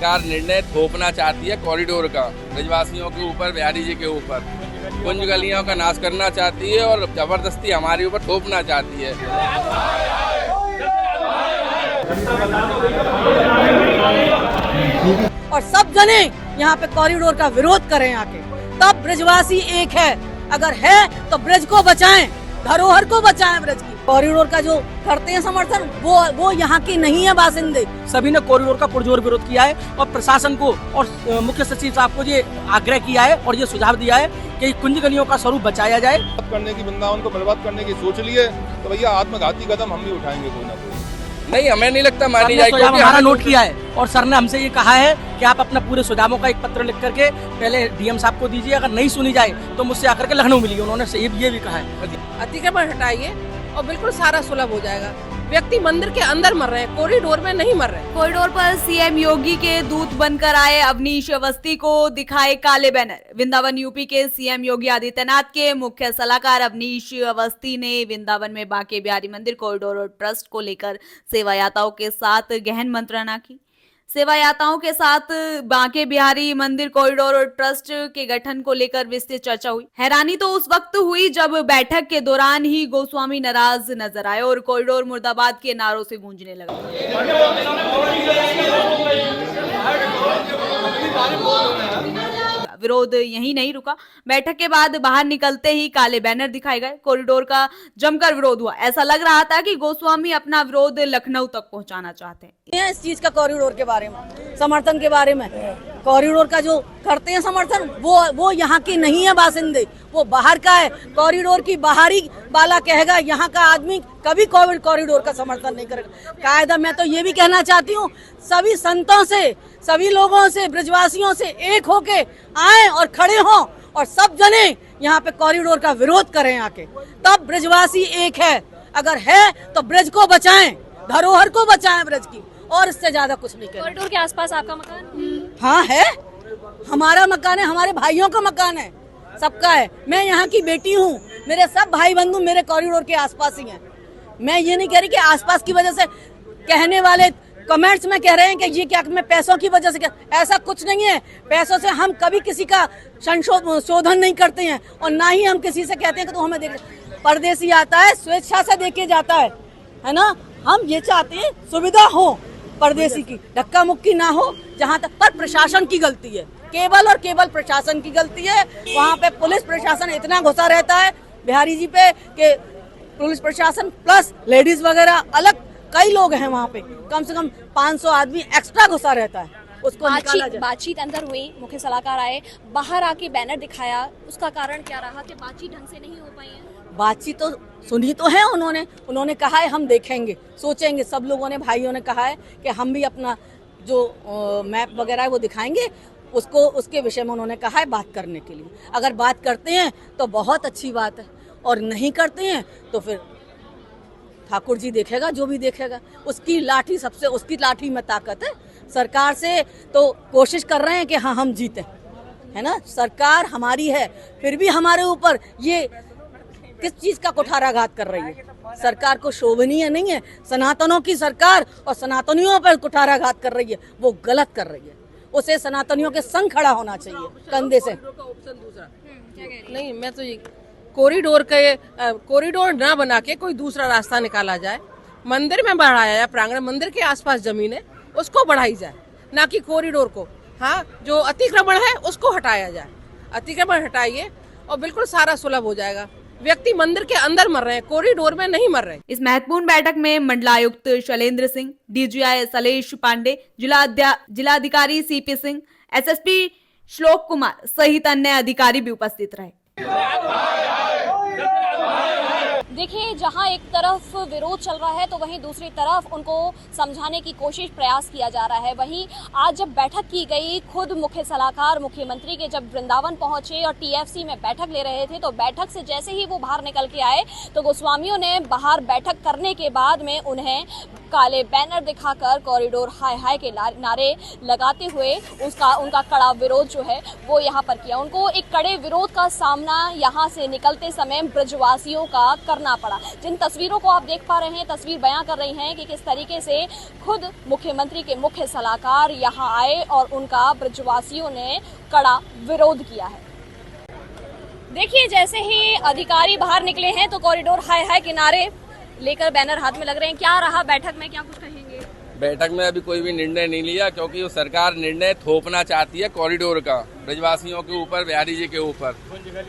सरकार निर्णय थोपना चाहती है कॉरिडोर का ब्रजवासियों के ऊपर, बिहारी जी के ऊपर। कुंज गलियों का नाश करना चाहती है और जबरदस्ती हमारे ऊपर थोपना चाहती है। और सब जने यहाँ पे कॉरिडोर का विरोध करें आके, तब ब्रजवासी एक है। अगर है तो ब्रज को बचाएं, धरोहर को बचाएं ब्रज की। कॉरिडोर का जो करते हैं समर्थन, वो यहाँ के नहीं है बासिंदे। सभी ने कॉरिडोर का पुरजोर विरोध किया है और प्रशासन को और मुख्य सचिव साहब को ये आग्रह किया है और ये सुझाव दिया है कि कुंज गलियों का स्वरूप बचाया जाए। करने की, वृंदावन को बर्बाद करने की सोच लिए तो भैया आत्मघाती कदम हम भी उठाएंगे कोई ना कोई। नहीं, हमें नहीं लगता मानी जाएगी। हमारा नोट किया है और सर ने हमसे ये कहा है कि आप अपना पूरे सुझावों का एक पत्र लिख करके पहले डीएम साहब को दीजिए, अगर नहीं सुनी जाए तो मुझसे आकर के लखनऊ मिलिए। उन्होंने ये भी कहा है। अतिक्रमण हटाइए और बिल्कुल सारा सुलभ हो जाएगा। व्यक्ति मंदिर के अंदर मर रहे हैं, कॉरिडोर में नहीं मर रहे। कॉरिडोर पर सीएम योगी के दूत बनकर आए अवनीश अवस्थी को दिखाए काले बैनर। वृंदावन यूपी के सीएम योगी आदित्यनाथ के मुख्य सलाहकार अवनीश अवस्थी ने वृंदावन में बांके बिहारी मंदिर कॉरिडोर और ट्रस्ट को लेकर सेवायाताओं के साथ गहन मंत्रणा की। सेवायाताओं के साथ बांके बिहारी मंदिर कॉरिडोर और ट्रस्ट के गठन को लेकर विस्तृत चर्चा हुई। हैरानी तो उस वक्त हुई जब बैठक के दौरान ही गोस्वामी नाराज नजर आए और कॉरिडोर मुर्दाबाद के नारों से गूंजने लगा। विरोध यहीं नहीं रुका। बैठक के बाद बाहर निकलते ही काले बैनर दिखाए गए। कॉरिडोर का जमकर विरोध हुआ। ऐसा लग रहा था कि गोस्वामी अपना विरोध लखनऊ तक पहुंचाना चाहते हैं। इस चीज का कॉरिडोर के बारे में, समर्थन के बारे में, कॉरिडोर का जो करते हैं समर्थन, वो यहाँ के नहीं है बासिंदे, वो बाहर का है। कॉरिडोर की बाहरी वाला कहेगा, यहाँ का आदमी कभी कॉरिडोर का समर्थन नहीं करेगा। कायदा मैं तो ये भी कहना चाहती हूँ, सभी संतों से, सभी लोगों से, ब्रजवासियों से एक होके आए और खड़े हों और सब जने यहाँ पे कॉरिडोर का विरोध करें आके, तब ब्रजवासी एक है। अगर है तो ब्रज को बचाएं, धरोहर को बचाएं ब्रज की, और इससे ज्यादा कुछ नहीं करें। कॉरिडोर के आसपास आपका मकान? हाँ है, हमारा मकान है, हमारे भाइयों का मकान है, सबका है। मैं यहाँ की बेटी हूँ, मेरे सब भाई बंधु मेरे कॉरिडोर के आसपास ही हैं। मैं ये नहीं कह रही कि आसपास की वजह से, कहने वाले कमेंट्स में कह रहे हैं कि ये क्या मैं पैसों की वजह से, ऐसा कुछ नहीं है। पैसों से हम कभी किसी का संशोधन नहीं करते हैं और ना ही हम किसी से कहते हैं कि तू हमें देख। परदेसी आता है स्वेच्छा से देके जाता है ना। हम ये चाहते हैं सुविधा हो परदेसी की, धक्का मुक्की ना हो जहाँ तक। पर प्रशासन की गलती है, केवल और केवल प्रशासन की गलती है। वहाँ पे पुलिस प्रशासन इतना घुसा रहता है बिहारी जी पे कि पुलिस प्रशासन प्लस लेडीज वगैरह अलग कई लोग हैं वहाँ पे, कम से कम 500 आदमी एक्स्ट्रा घुसा रहता है। उसको निकाला जाए। बातचीत अंदर हुई, मुख्य सलाहकार आए, बाहर आके बैनर दिखाया, उसका कारण क्या रहा कि बातचीत ढंग से नहीं हो पाई है? बातचीत तो सुनी तो है उन्होंने कहा है हम देखेंगे, सोचेंगे। सब लोगों ने, भाइयों ने कहा है कि हम भी अपना जो मैप वगैरह है वो दिखाएंगे। उसके विषय में उन्होंने कहा है बात करने के लिए। अगर बात करते हैं तो बहुत अच्छी बात है, और नहीं करते हैं तो फिर ठाकुर जी देखेगा, जो भी देखेगा। उसकी लाठी में ताकत है। सरकार से तो कोशिश कर रहे हैं कि हाँ हम जीते, है ना। सरकार हमारी है, फिर भी हमारे ऊपर ये किस चीज का कुठाराघात कर रही है। सरकार को शोभनीय नहीं है। सनातनों की सरकार और सनातनियों पर कुठाराघात कर रही है, वो गलत कर रही है। उसे सनातनियों के संग खड़ा होना चाहिए, कंधे से। नहीं, मैं तो ये कॉरिडोर ना बना के कोई दूसरा रास्ता निकाला जाए। मंदिर में बढ़ाया जाए, प्रांगण मंदिर के आसपास जमीन है उसको बढ़ाई जाए, ना कि कॉरिडोर को। हाँ, जो अतिक्रमण है उसको हटाया जाए। अतिक्रमण हटाइए और बिल्कुल सारा सुलभ हो जाएगा। व्यक्ति मंदिर के अंदर मर रहे हैं, कॉरिडोर में नहीं मर रहे। इस महत्वपूर्ण बैठक में मंडलायुक्त शैलेंद्र सिंह, डीजीआई सलेश पांडे, जिलाधिकारी सीपी सिंह, एसएसपी श्लोक कुमार सहित अन्य अधिकारी भी उपस्थित रहे। देखिए, जहां एक तरफ विरोध चल रहा है तो वहीं दूसरी तरफ उनको समझाने की कोशिश, प्रयास किया जा रहा है। वहीं आज जब बैठक की गई, खुद मुख्य सलाहकार मुख्यमंत्री के जब वृंदावन पहुंचे और टीएफसी में बैठक ले रहे थे, तो बैठक से जैसे ही वो बाहर निकल के आए तो गोस्वामियों ने बाहर बैठक करने के बाद में उन्हें काले बैनर दिखाकर कॉरिडोर हाय हाय के नारे लगाते हुए उनका कड़ा विरोध जो है वो यहाँ पर किया। उनको एक कड़े विरोध का सामना यहाँ से निकलते समय ब्रजवासियों का करना पड़ा। जिन तस्वीरों को आप देख पा रहे हैं, तस्वीर बयां कर रही हैं कि किस तरीके से खुद मुख्यमंत्री के मुख्य सलाहकार यहाँ आए और उनका ब्रजवासियों ने कड़ा विरोध किया है। देखिए, जैसे ही अधिकारी बाहर निकले हैं तो कॉरिडोर हाय हाय किनारे लेकर बैनर हाथ में लग रहे हैं। क्या रहा बैठक में, क्या कुछ कहेंगे? बैठक में अभी कोई भी निर्णय नहीं लिया, क्योंकि वो सरकार निर्णय थोपना चाहती है कॉरिडोर का ब्रजवासियों के ऊपर, बिहारी जी के ऊपर।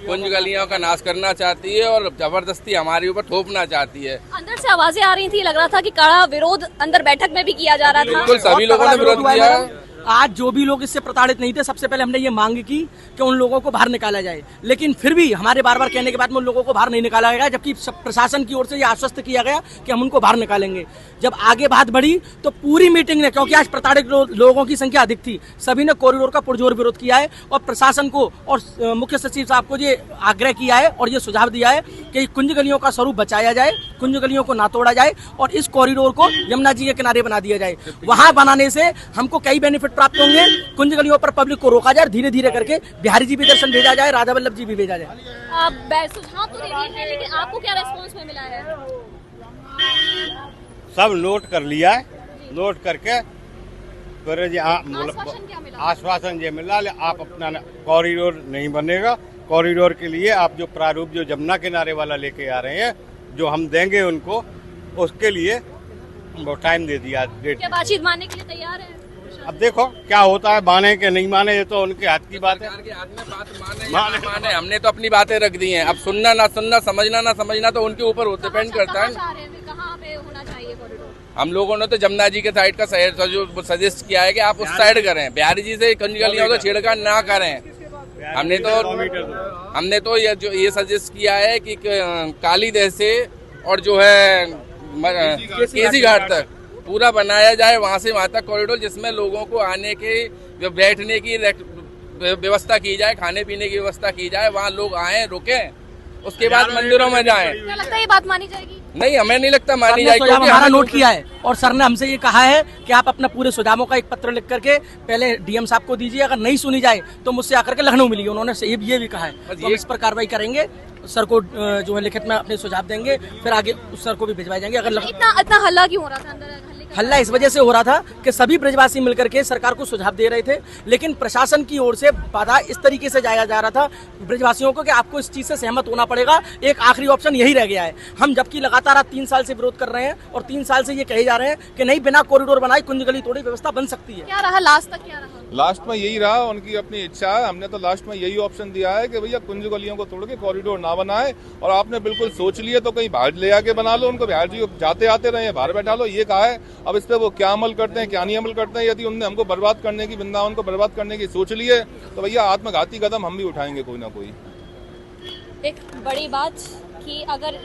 कुंज गलियों का नाश करना चाहती है और जबरदस्ती हमारे ऊपर थोपना चाहती है। अंदर से आवाजें आ रही थी, लग रहा था कि कड़ा विरोध अंदर बैठक में भी किया जा रहा था। बिल्कुल सभी लोगों ने विरोध किया। आज जो भी लोग इससे प्रताड़ित नहीं थे, सबसे पहले हमने ये मांग की कि उन लोगों को बाहर निकाला जाए, लेकिन फिर भी हमारे बार बार कहने के बाद में उन लोगों को बाहर नहीं निकाला गया, जबकि प्रशासन की ओर से ये आश्वस्त किया गया कि हम उनको बाहर निकालेंगे। जब आगे बात बढ़ी तो पूरी मीटिंग ने, क्योंकि आज प्रताड़ित लोगों की संख्या अधिक थी, सभी ने कॉरिडोर का पुरजोर विरोध किया है और प्रशासन को और मुख्य सचिव साहब को ये आग्रह किया है और ये सुझाव दिया है कि कुंज गलियों का स्वरूप बचाया जाए, कुंज गलियों को ना तोड़ा जाए और इस कॉरिडोर को यमुना जी के किनारे बना दिया जाए। वहां बनाने से हमको कई बेनिफिट प्राप्त होंगे। कुंज गलियों पर पब्लिक को रोका जाए, धीरे धीरे करके बिहारी जी भी दर्शन भेजा जाए, राधा वल्लभ जी भी भेजा जाए। सुझाव तो दे दिए हैं, लेकिन आपको क्या रिस्पॉन्स में मिला है? सब नोट कर लिया है, नोट करके फिर आश्वासन ये मिला, आप अपना कॉरिडोर नहीं बनेगा। कॉरिडोर के लिए आप जो प्रारूप जो जमुना किनारे वाला लेके आ रहे हैं, जो हम देंगे उनको, उसके लिए वो टाइम दे दिया। क्या बातचीत मानने के लिए तैयार है? अब देखो क्या होता है, माने कि नहीं माने, ये तो उनके हाथ की बात है। माने हमने तो अपनी बातें रख दी हैं। अब सुनना ना सुनना, समझना ना समझना तो उनके ऊपर डिपेंड करता है। कहाँ पे होना चाहिए कॉरिडोर? हम लोगों ने तो जमुना जी के साइड का सजेस्ट किया है कि आप उस साइड करें, बिहारी जी से कुंज गलियों से छेड़खानी ना करें। हमने तो ये सजेस्ट किया है कि काली दह से और जो है केसी घाट तक पूरा बनाया जाए, वहां से वहां तक कॉरिडोर, जिसमें लोगों को आने के, बैठने की व्यवस्था की जाए, खाने पीने की व्यवस्था की जाए, वहां लोग आए, रुके, उसके बाद मंदिरों में जाएं। क्या लगता है ये बात मानी जाएगी? नहीं, हमें नहीं लगता मानी जाएगी। हमारा नोट किया है और सर ने हमसे ये कहा है कि आप अपना पूरे सुझावों का एक पत्र लिख करके पहले डीएम साहब को दीजिए, अगर नहीं सुनी जाए तो मुझसे आकर के लखनऊ मिलिए। उन्होंने ये भी कहा है, तो हम इस पर कार्रवाई करेंगे। सर को जो है लिखित में अपने सुझाव देंगे, फिर आगे उस सर को भी भिजवाए जाएंगे। अगर इतना हल्ला क्यों हो रहा था अंदर? हल्ला इस वजह से हो रहा था कि सभी ब्रजवासी मिलकर के सरकार को सुझाव दे रहे थे, लेकिन प्रशासन की ओर से बाधा इस तरीके से जाया जा रहा था ब्रजवासियों को कि आपको इस चीज से सहमत होना पड़ेगा, एक आखिरी ऑप्शन यही रह गया है। हम जबकि लगातार 3 साल से विरोध कर रहे हैं और 3 साल से ये कहे जा रहे हैं कि नहीं, बिना कॉरिडोर बनाए कुंज गली तोड़ी व्यवस्था बन सकती है। क्या रहा लास्ट तक, क्या रहा? लास्ट में यही रहा, उनकी अपनी इच्छा है। हमने तो लास्ट में यही ऑप्शन दिया है कि भैया कुंज गलियों को तोड़ के कॉरिडोर ना बनाए, और आपने बिल्कुल सोच लिए तो कहीं बाहर ले आके बना लो, उनको बिहार जी जाते आते रहे, बाहर बैठा लो, ये कहा है। अब इस पे वो क्या अमल करते हैं, क्या नहीं अमल करते हैं। यदि उनने हमको बर्बाद करने की, वृंदावन को बर्बाद करने की सोच ली है, तो भैया आत्मघाती कदम हम भी उठाएंगे कोई ना कोई। एक बड़ी बात कि अगर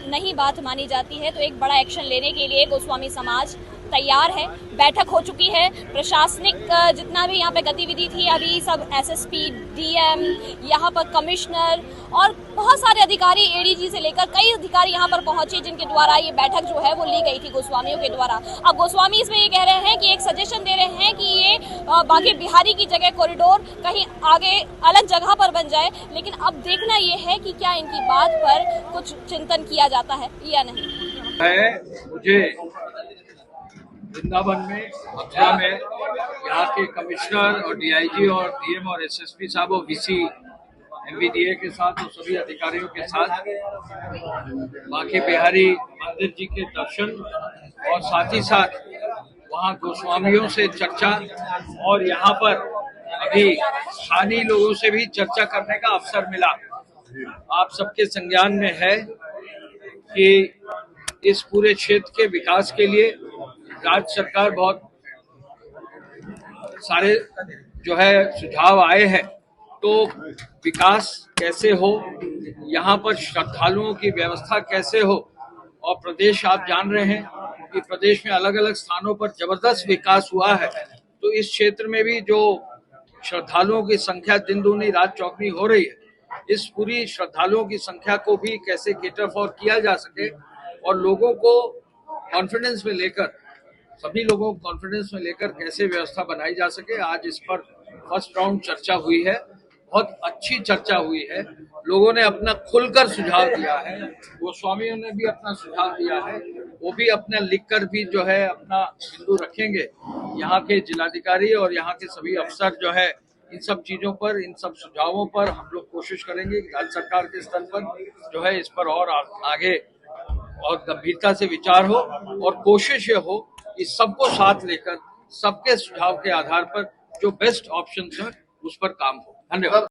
नहीं बात मानी जाती है तो एक बड़ा एक्शन लेने के लिए गोस्वामी समाज तैयार है। बैठक हो चुकी है, प्रशासनिक जितना भी यहाँ पे गतिविधि थी, अभी सब एसएसपी, डीएम, यहाँ पर कमिश्नर और बहुत सारे अधिकारी, एडीजी से लेकर कई अधिकारी यहाँ पर पहुंचे, जिनके द्वारा ये बैठक जो है वो ली गई थी गोस्वामियों के द्वारा। अब गोस्वामी इसमें ये कह रहे हैं कि एक सजेशन दे रहे हैं कि ये बाकी बिहारी की जगह कॉरिडोर कहीं आगे अलग जगह पर बन जाए, लेकिन अब देखना ये है कि क्या इनकी बात पर कुछ चिंतन किया जाता है या नहीं। मुझे वृंदावन में, मथुरा में यहाँ के कमिश्नर और डीआईजी और डीएम और एसएसपी साहब और वीसी एमवीडीए के साथ और सभी अधिकारियों के साथ बाकी बिहारी मंदिर जी के दर्शन और साथ ही साथ वहाँ गोस्वामियों से चर्चा और यहाँ पर अभी स्थानीय लोगों से भी चर्चा करने का अवसर मिला। आप सबके संज्ञान में है कि इस पूरे क्षेत्र के विकास के लिए राज्य सरकार बहुत सारे जो है सुझाव आए हैं। तो विकास कैसे हो, यहाँ पर श्रद्धालुओं की व्यवस्था कैसे हो, और प्रदेश आप जान रहे हैं कि प्रदेश में अलग अलग स्थानों पर जबरदस्त विकास हुआ है, तो इस क्षेत्र में भी जो श्रद्धालुओं की संख्या दिन दूनी रात चौगुनी हो रही है, इस पूरी श्रद्धालुओं की संख्या को भी कैसे केटर फॉर किया जा सके और लोगों को कॉन्फिडेंस में लेकर सभी लोगों को कॉन्फिडेंस में लेकर कैसे व्यवस्था बनाई जा सके, आज इस पर फर्स्ट राउंड चर्चा हुई है। बहुत अच्छी चर्चा हुई है, लोगों ने अपना खुलकर सुझाव दिया है, गोस्वामियों ने भी अपना सुझाव दिया है, वो भी अपना लिखकर भी जो है अपना बिंदु रखेंगे। यहाँ के जिलाधिकारी और यहाँ के सभी अफसर जो है इन सब चीजों पर, इन सब सुझावों पर हम लोग कोशिश करेंगे कि राज्य सरकार के स्तर पर जो है इस पर और आगे और गंभीरता से विचार हो और कोशिश ये हो कि सबको साथ लेकर सबके सुझाव के आधार पर जो बेस्ट ऑप्शन है उस पर काम हो। धन्यवाद।